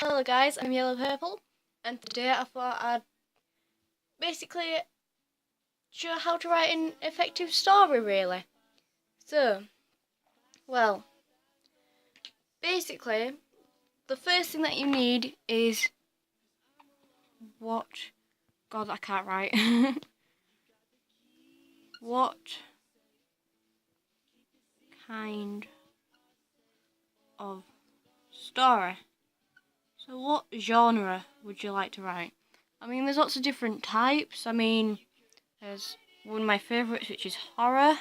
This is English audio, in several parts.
Hello guys, I'm yellowpurple, and today I thought I'd basically show how to write an effective story really. So, well, basically, the first thing that you need is God, I can't write. What kind of story? So what genre would you like to write? I mean, there's lots of different types. I mean, there's one of my favourites, which is horror,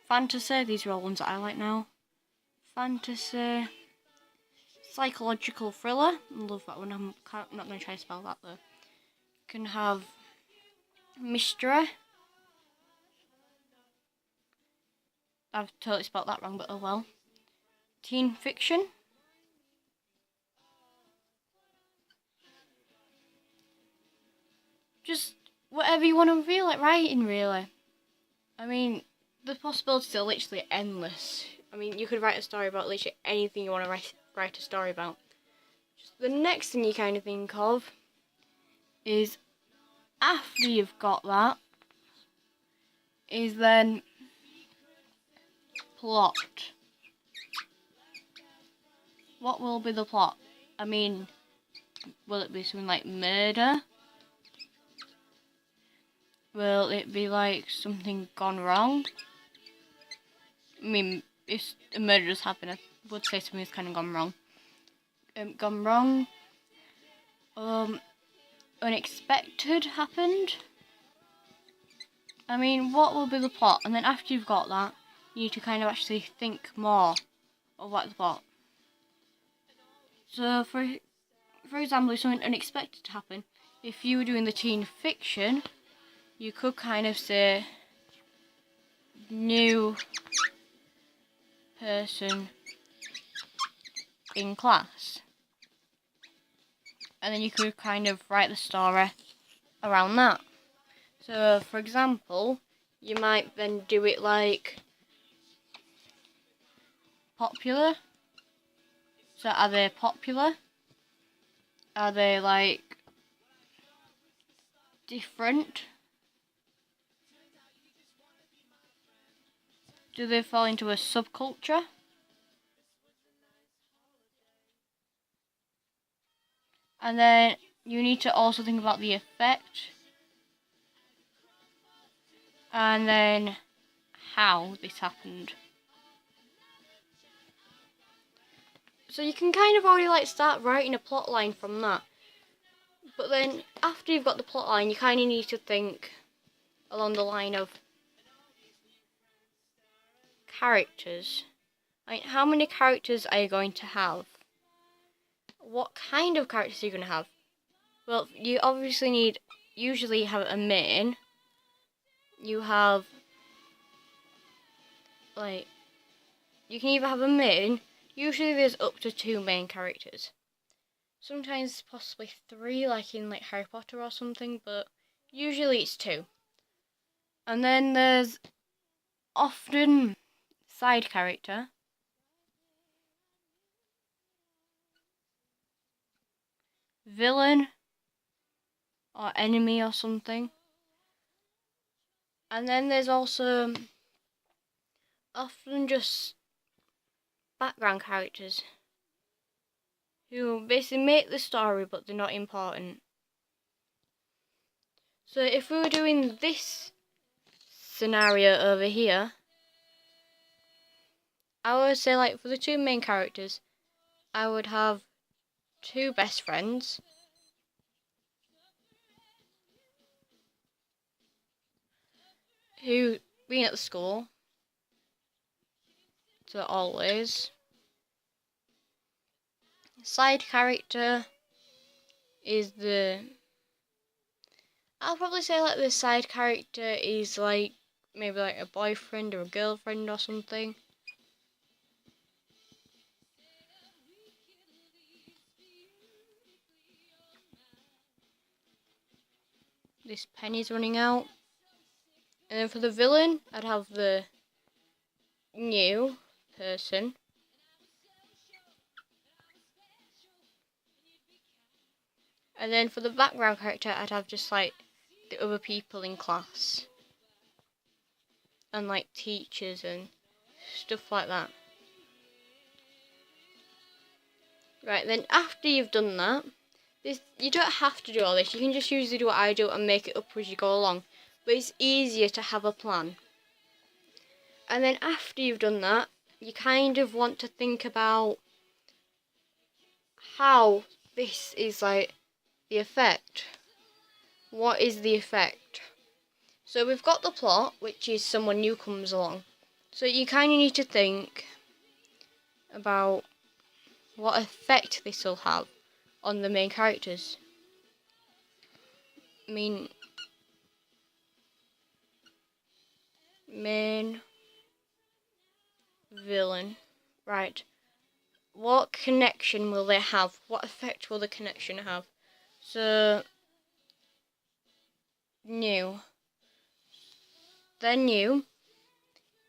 fantasy. These are all ones that I like now. Fantasy, psychological thriller. I love that one. I'm not going to try to spell that though. You can have mystery. I've totally spelled that wrong, but oh well. Teen fiction. Just whatever you want to feel like writing, really. I mean, the possibilities are literally endless. I mean, you could write a story about literally anything you want to write a story about. Just the next thing you kind of think of is, after you've got that, is then plot. What will be the plot? I mean, will it be something like murder? Will it be like something gone wrong? I mean, if a murder does happen, I would say something's kind of gone wrong. Unexpected happened. I mean, what will be the plot? And then after you've got that, you need to kind of actually think more of what the plot. So, for example, if something unexpected happened, if you were doing the teen fiction, you could kind of say, new person in class. And then you could kind of write the story around that. So, for example, you might then do it like popular. So, are they popular? Are they like different? Do they fall into a subculture? And then you need to also think about the effect. And then how this happened. So you can kind of already like start writing a plot line from that. But then after you've got the plot line, you kind of need to think along the line of characters. I mean, how many characters are you going to have? What kind of characters are you going to have? Well, you obviously usually have a main. You have, like, you can either have a main. Usually there's up to 2 main characters. Sometimes possibly 3, like in like Harry Potter or something, but usually it's 2. And then there's often side character. Villain or enemy or something. And then there's also often just background characters who basically make the story but they're not important. So if we were doing this scenario over here, I would say like for the 2 main characters, I would have 2 best friends. Who been at the school. So always. Side character is I'll probably say like the side character is like maybe like a boyfriend or a girlfriend or something. This penny's running out. And then for the villain, I'd have the new person. And then for the background character, I'd have just like the other people in class. And like teachers and stuff like that. Right, then after you've done that, you don't have to do all this. You can just usually do what I do and make it up as you go along. But it's easier to have a plan. And then after you've done that, you kind of want to think about how this is like the effect. What is the effect? So we've got the plot, which is someone new comes along. So you kind of need to think about what effect this will have on the main characters. I mean, main villain. Right. What connection will they have? What effect will the connection have? So, new. They're new.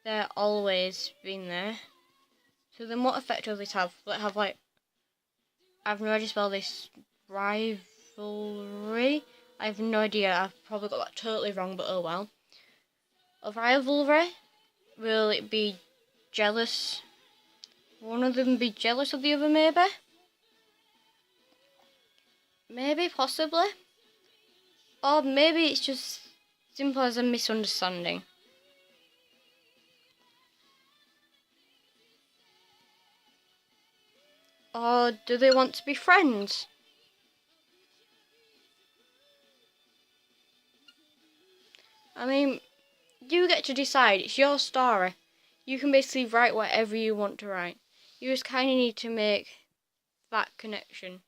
They're always been there. So then what effect will this have? Will it have like, I've no idea how to spell this, rivalry? I have no idea, I've probably got that totally wrong, but oh well. A rivalry? Will it be jealous? One of them be jealous of the other, maybe? Maybe, possibly. Or maybe it's just simple as a misunderstanding. Or do they want to be friends? I mean, you get to decide. It's your story. You can basically write whatever you want to write. You just kind of need to make that connection.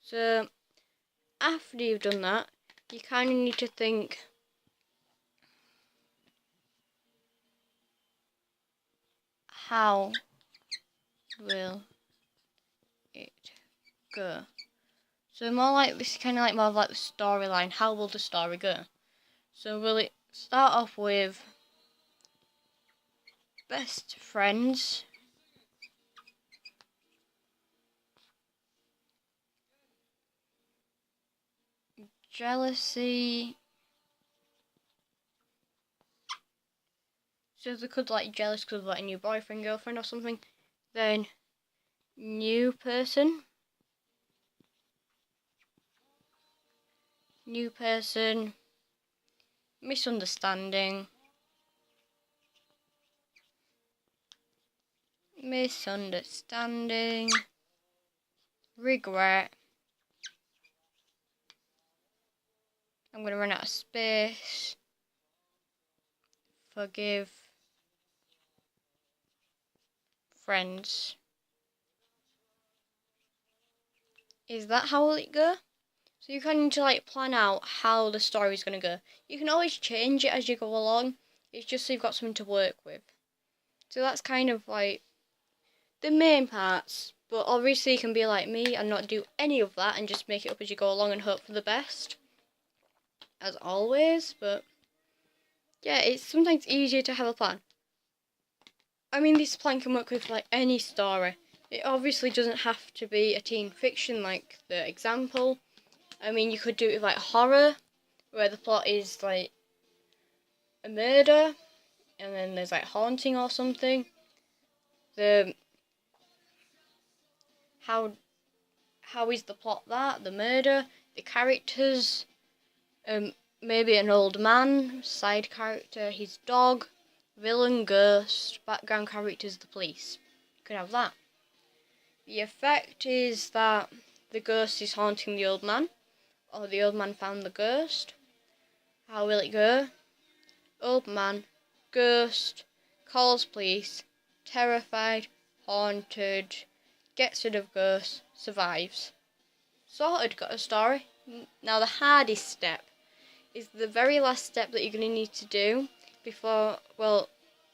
So, after you've done that, you kind of need to think, how will it go? So more like, this is kind of like more of like the storyline. How will the story go? So will it start off with best friends, jealousy? So they could like jealous because of like a new boyfriend, girlfriend or something. Then new person. New person. Misunderstanding. Misunderstanding. Regret. I'm going to run out of space. Forgive. Friends. Is that how will it go? So you kind of need to like plan out how the story is going to go. You can always change it as you go along. It's just so you've got something to work with. So that's kind of like the main parts. But obviously you can be like me and not do any of that and just make it up as you go along and hope for the best. As always. But yeah, it's sometimes easier to have a plan. I mean, this plan can work with like any story. It obviously doesn't have to be a teen fiction like the example. I mean, you could do it with like horror, where the plot is like a murder, and then there's like haunting or something. How is the plot that? The murder, the characters, maybe an old man, side character, his dog, villain, ghost, background characters, the police. You could have that. The effect is that the ghost is haunting the old man, or the old man found the ghost. How will it go? Old man, ghost, calls police, terrified, haunted, gets rid of ghost, survives. Sorted, got a story. Now the hardest step is the very last step that you're going to need to do before, well,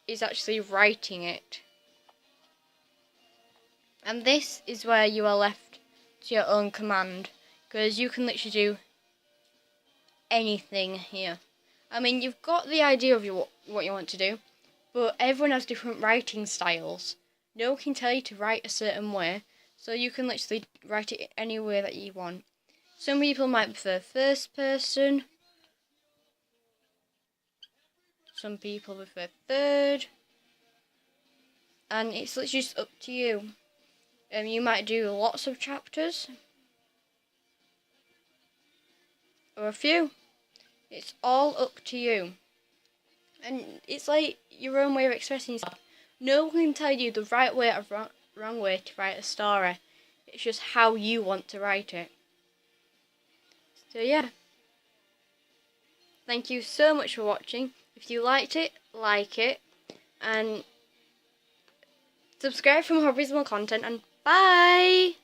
is actually writing it. And this is where you are left to your own command, because you can literally do anything here. I mean, you've got the idea of what you want to do, but everyone has different writing styles. No one can tell you to write a certain way, So you can literally write it any way that you want. Some people might prefer first person. Some people prefer third. And it's literally just up to you. You might do lots of chapters. Or a few. It's all up to you. And it's like your own way of expressing yourself. No one can tell you the right way or wrong way to write a story. It's just how you want to write it. So yeah. Thank you so much for watching. If you liked it, like it. And subscribe for more reasonable content. And bye!